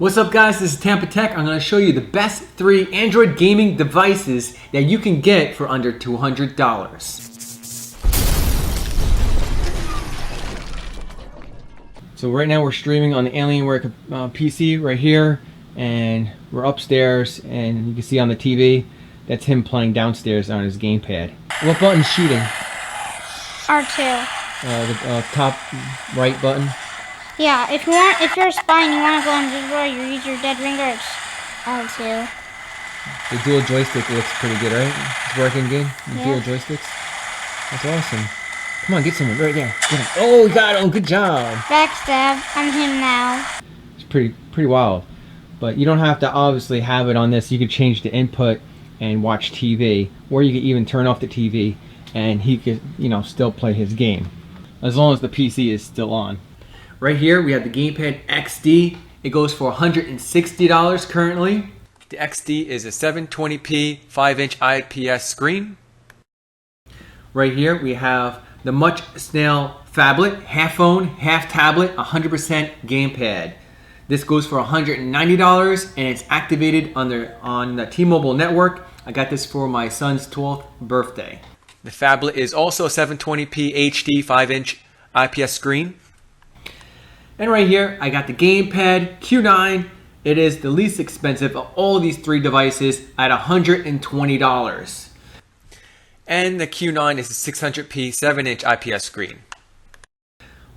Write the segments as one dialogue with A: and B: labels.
A: What's up guys, this is Tampa Tech. I'm going to show you the best 3 Android gaming devices that you can get for under $200. So right now we're streaming on the Alienware PC right here, and we're upstairs, and you can see on the TV, that's him playing downstairs on his gamepad. What button's shooting?
B: R2.
A: The top right button?
B: Yeah, if you're a spy and you want to go invisible, you use your dead ringer, it's R2.
A: The dual joystick looks pretty good, right? It's working good?
B: Yeah.
A: Dual joysticks? That's awesome. Come on, get someone right there. Get him. Oh, you got him. Good job.
B: Backstab. I'm him now.
A: It's pretty wild. But you don't have to obviously have it on this. You can change the input and watch TV. Or you can even turn off the TV and he could, still play his game. As long as the PC is still on. Right here we have the Gamepad XD. It goes for $160 currently. The XD is a 720p 5-inch IPS screen. Right here we have the Much Snail Phablet, half phone, half tablet, 100% gamepad. This goes for $190 and it's activated on the T-Mobile network. I got this for my son's 12th birthday. The Phablet is also a 720p HD 5-inch IPS screen. And right here, I got the Gamepad Q9. It is the least expensive of all these 3 devices at $120. And the Q9 is a 600p 7-inch IPS screen.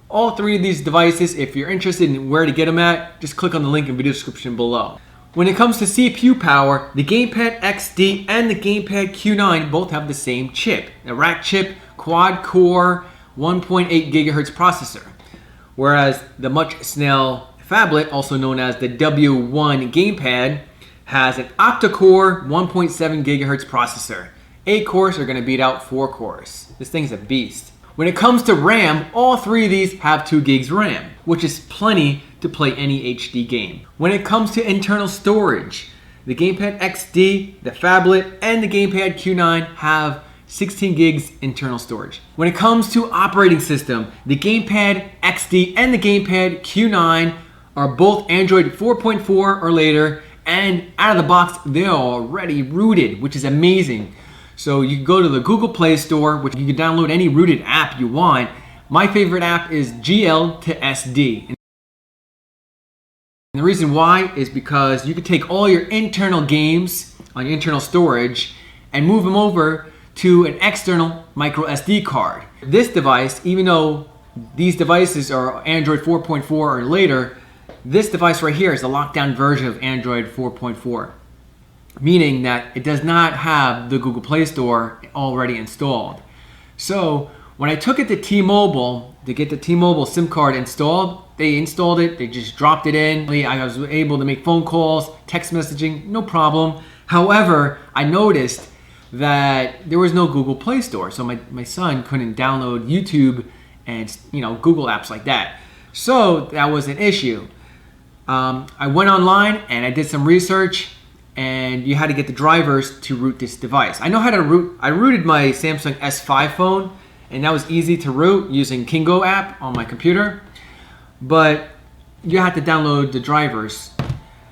A: All 3 of these devices, if you're interested in where to get them at, just click on the link in the video description below. When it comes to CPU power, the Gamepad XD and the Gamepad Q9 both have the same chip, a rack chip quad-core 1.8 GHz processor. Whereas the Much Snail Phablet, also known as the W1 gamepad, has an octa-core 1.7 GHz processor. 8 cores are going to beat out 4 cores. This thing's a beast. When it comes to RAM, all 3 of these have 2 gigs RAM, which is plenty to play any HD game. When it comes to internal storage, the Gamepad XD, the Phablet, and the Gamepad Q9 have 16 gigs internal storage. When it comes to operating system, the Gamepad XD and the Gamepad Q9 are both Android 4.4 or later, and out of the box, they're already rooted, which is amazing. So you can go to the Google Play Store, which you can download any rooted app you want. My favorite app is GL to SD. And the reason why is because you can take all your internal games on your internal storage and move them over to an external micro SD card. This device, even though these devices are Android 4.4 or later, this device right here is a lockdown version of Android 4.4, meaning that it does not have the Google Play Store already installed. So when I took it to T-Mobile to get the T-Mobile SIM card installed, they installed it, they just dropped it in. I was able to make phone calls, text messaging, no problem. However, I noticed that there was no Google Play Store, so my son couldn't download YouTube and Google apps like that. So that was an issue. I went online and I did some research, and you had to get the drivers to root this device. I know how to root. I rooted my Samsung S5 phone, and that was easy to root using Kingo app on my computer, but you had to download the drivers.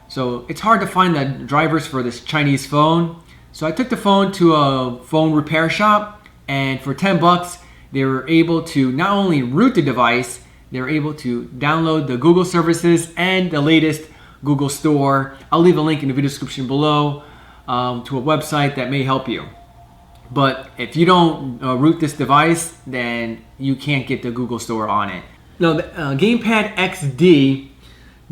A: So it's hard to find the drivers for this Chinese phone. So I took the phone to a phone repair shop, and for 10 bucks, they were able to not only root the device, they were able to download the Google services and the latest Google Store. I'll leave a link in the video description below to a website that may help you. But if you don't root this device, then you can't get the Google Store on it. Now, the Gamepad XD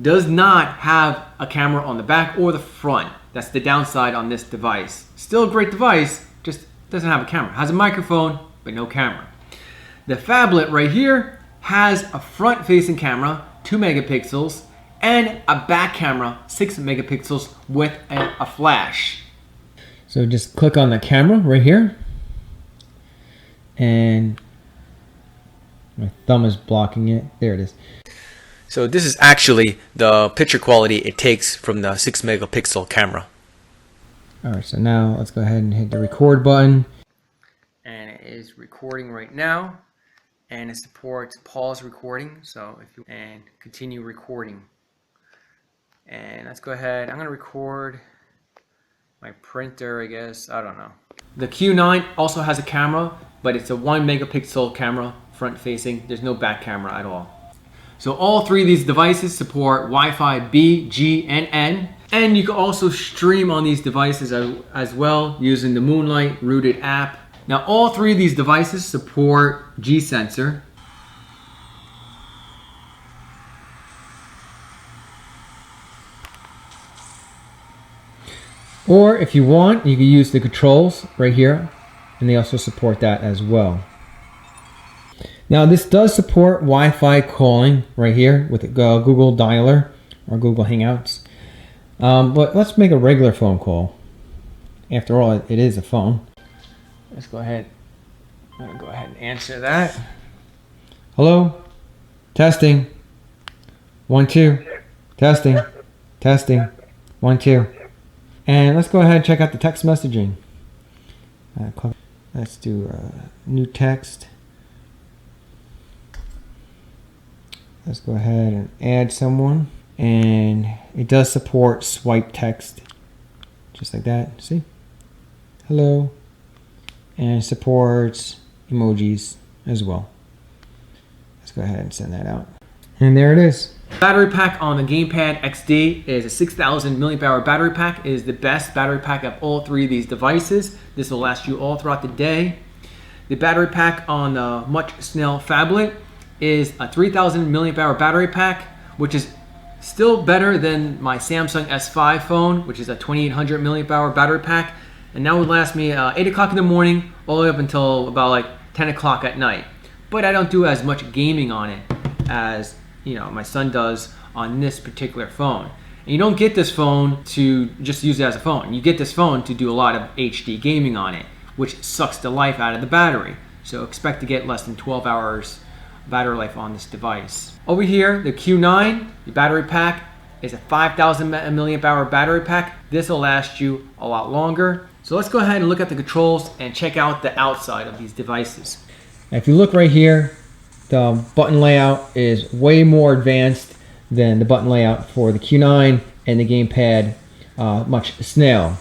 A: does not have a camera on the back or the front. That's the downside on this device. Still a great device, just doesn't have a camera. Has a microphone, but no camera. The Phablet right here has a front-facing camera, 2 megapixels, and a back camera, 6 megapixels with a flash. So just click on the camera right here. And my thumb is blocking it. There it is. So this is actually the picture quality it takes from the 6 megapixel camera. Alright, so now let's go ahead and hit the record button. And it is recording right now. And it supports pause recording, so if you and continue recording. And let's go ahead. I'm gonna record my printer, I guess. I don't know. The Q9 also has a camera, but it's a 1 megapixel camera front facing. There's no back camera at all. So all three of these devices support Wi-Fi B, G, and N. And you can also stream on these devices as well using the Moonlight rooted app. Now all three of these devices support G-Sensor. Or if you want, you can use the controls right here, and they also support that as well. Now this does support Wi-Fi calling right here with the Google Dialer or Google Hangouts. But let's make a regular phone call. After all, it is a phone. Let's go ahead. I'm gonna go ahead and answer that. Hello? Testing. 1, 2. Testing. Testing. 1, 2. And let's go ahead and check out the text messaging. Let's do new text. Let's go ahead and add someone. And it does support swipe text. Just like that. See? Hello. And it supports emojis as well. Let's go ahead and send that out. And there it is. Battery pack on the Gamepad XD is a 6,000 milliamp hour battery pack. It is the best battery pack of all three of these devices. This will last you all throughout the day. The battery pack on the Much Snail phablet is a 3,000 milliamp hour battery pack, which is still better than my Samsung S5 phone, which is a 2,800 milliamp hour battery pack. And that would last me 8 o'clock in the morning all the way up until about like 10 o'clock at night. But I don't do as much gaming on it as my son does on this particular phone. And you don't get this phone to just use it as a phone. You get this phone to do a lot of HD gaming on it, which sucks the life out of the battery. So expect to get less than 12 hours battery life on this device. Over here, the Q9, the battery pack is a 5,000 milliamp hour battery pack. This will last you a lot longer. So let's go ahead and look at the controls and check out the outside of these devices. Now, if you look right here, the button layout is way more advanced than the button layout for the Q9 and the Gamepad Much Snail.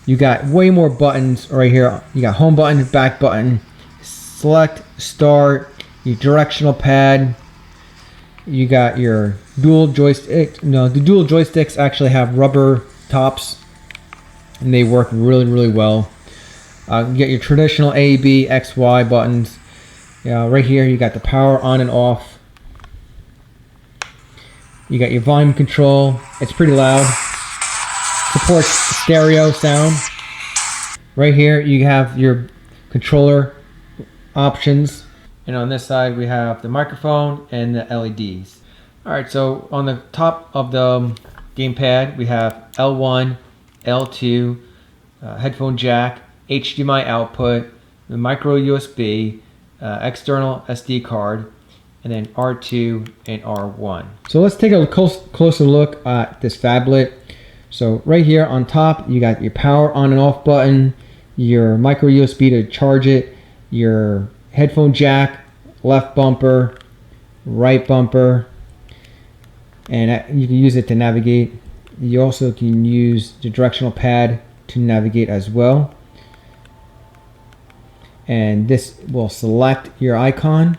A: You got way more buttons right here. You got home button, back button, select, start, your directional pad. You got your dual joystick. No, the dual joysticks actually have rubber tops, and they work really, really well. You get your traditional A, B, X, Y buttons. Right here you got the power on and off. You got your volume control. It's pretty loud. Supports stereo sound. Right here you have your controller options. And on this side we have the microphone and the LEDs. Alright, so on the top of the Gamepad we have L1, L2, headphone jack, HDMI output, the micro USB, external SD card, and then R2 and R1. So let's take a closer look at this phablet. So right here on top you got your power on and off button, your micro USB to charge it, your headphone jack, left bumper, right bumper, and you can use it to navigate. You also can use the directional pad to navigate as well. And this will select your icon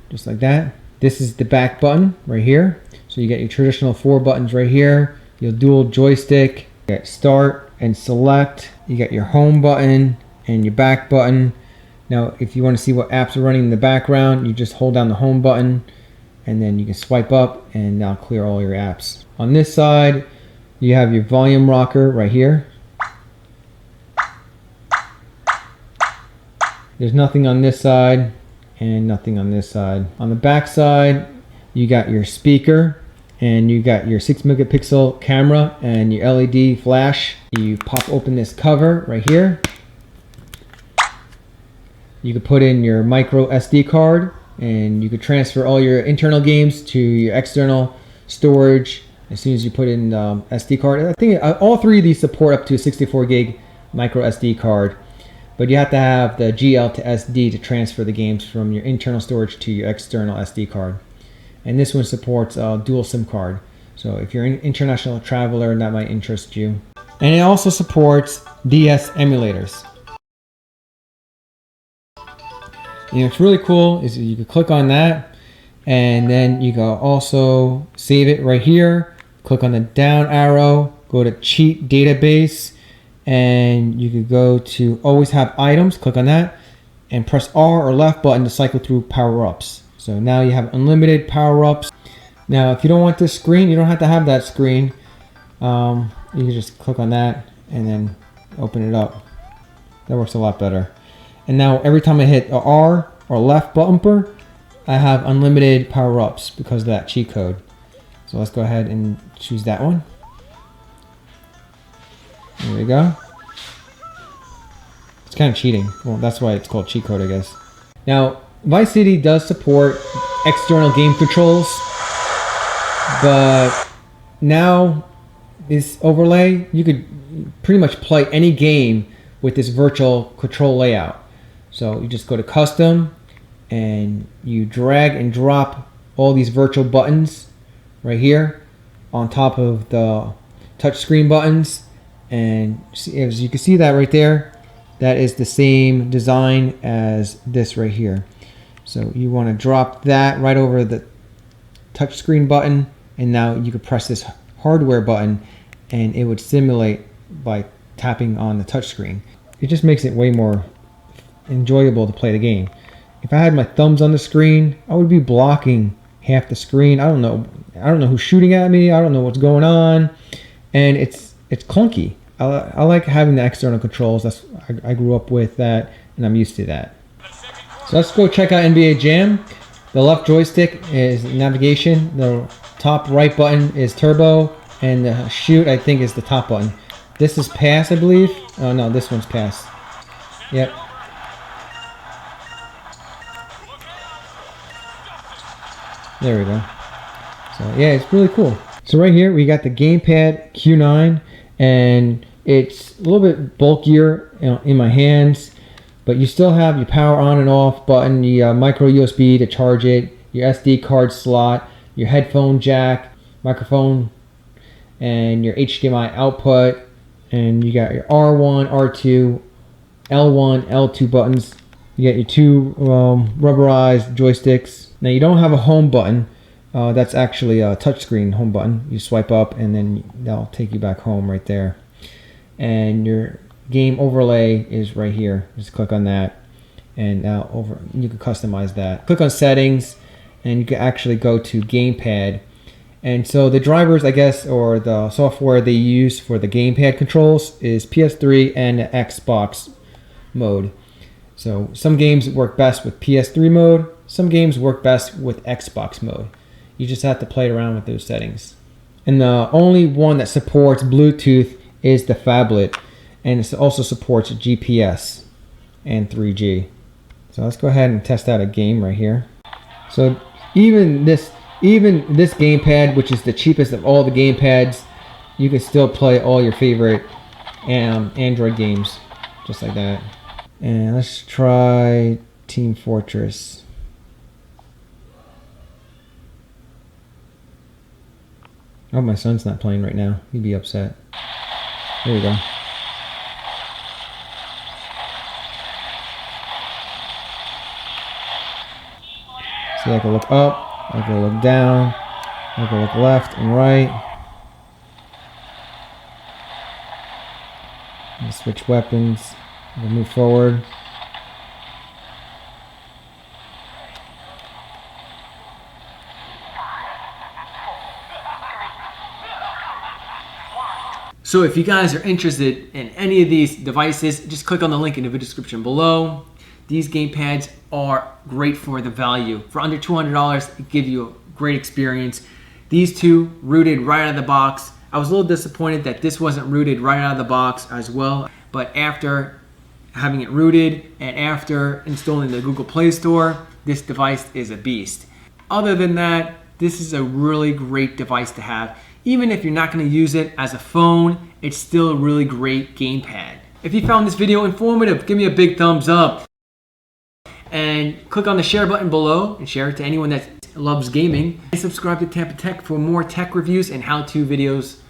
A: just like that. This is the back button right here. So you get your traditional 4 buttons right here, your dual joystick, you got start and select, you got your home button and your back button. Now if you want to see what apps are running in the background, you just hold down the home button and then you can swipe up and now clear all your apps. On this side you have your volume rocker right here. There's nothing on this side and nothing on this side. On the back side, you got your speaker and you got your 6 megapixel camera and your LED flash. You pop open this cover right here. You can put in your micro SD card and you can transfer all your internal games to your external storage as soon as you put in the SD card. I think all three of these support up to a 64 gig micro SD card. But you have to have the GL to SD to transfer the games from your internal storage to your external SD card. And this one supports a dual SIM card. So if you're an international traveler, that might interest you. And it also supports DS emulators. And what's really cool is you can click on that, and then you can also save it right here. Click on the down arrow, go to cheat database, and you could go to always have items. Click on that and press R or left button to cycle through power-ups. So now you have unlimited power-ups. Now if you don't want this screen, you don't have to have that screen. You can just click on that and then open it up. That works a lot better. And now every time I hit a R or left bumper, I have unlimited power-ups because of that cheat code. So let's go ahead and choose that one. There we go. It's kind of cheating. Well, that's why it's called cheat code, I guess. Now, Vice City does support external game controls, but now this overlay, you could pretty much play any game with this virtual control layout. So you just go to custom and you drag and drop all these virtual buttons right here on top of the touchscreen buttons, and as you can see that right there, that is the same design as this right here. So you want to drop that right over the touchscreen button, and now you could press this hardware button and it would simulate by tapping on the touchscreen. It just makes it way more enjoyable to play the game. If I had my thumbs on the screen, I would be blocking half the screen. I don't know who's shooting at me. I don't know what's going on, and it's clunky. I like having the external controls. I grew up with that, and I'm used to that. So let's go check out NBA Jam. The left joystick is navigation. The top right button is turbo, and the shoot, I think, is the top button. This is pass, I believe. Oh no, this one's pass. Yep. There we go. So yeah, it's really cool. So right here we got the Gamepad Q9, and it's a little bit bulkier in my hands, but you still have your power on and off button, your micro USB to charge it, your SD card slot, your headphone jack, microphone, and your HDMI output, and you got your R1, R2, L1, L2 buttons. You got your two rubberized joysticks. Now you don't have a home button. That's actually a touchscreen home button. You swipe up and then that'll take you back home right there. And your game overlay is right here. Just click on that, and now you can customize that. Click on settings, and you can actually go to Gamepad. And so the drivers, I guess, or the software they use for the Gamepad controls is PS3 and Xbox mode. So some games work best with PS3 mode, some games work best with Xbox mode. You just have to play around with those settings. And the only one that supports Bluetooth is the phablet, and it also supports GPS and 3G. So let's go ahead and test out a game right here. So even this gamepad, which is the cheapest of all the gamepads, you can still play all your favorite Android games just like that. And let's try Team Fortress. Oh, my son's not playing right now. He'd be upset. There we go. So I can look up, I can look down, I can look left and right. And switch weapons. We'll move forward. So if you guys are interested in any of these devices, just click on the link in the video description below. These gamepads are great for the value. For under $200, it gives you a great experience. These two rooted right out of the box. I was a little disappointed that this wasn't rooted right out of the box as well, but after having it rooted and after installing the Google Play Store, this device is a beast. Other than that, this is a really great device to have. Even if you're not going to use it as a phone, it's still a really great gamepad. If you found this video informative, give me a big thumbs up and click on the share button below and share it to anyone that's loves gaming. Subscribe to Tampa Tech for more tech reviews and how-to videos.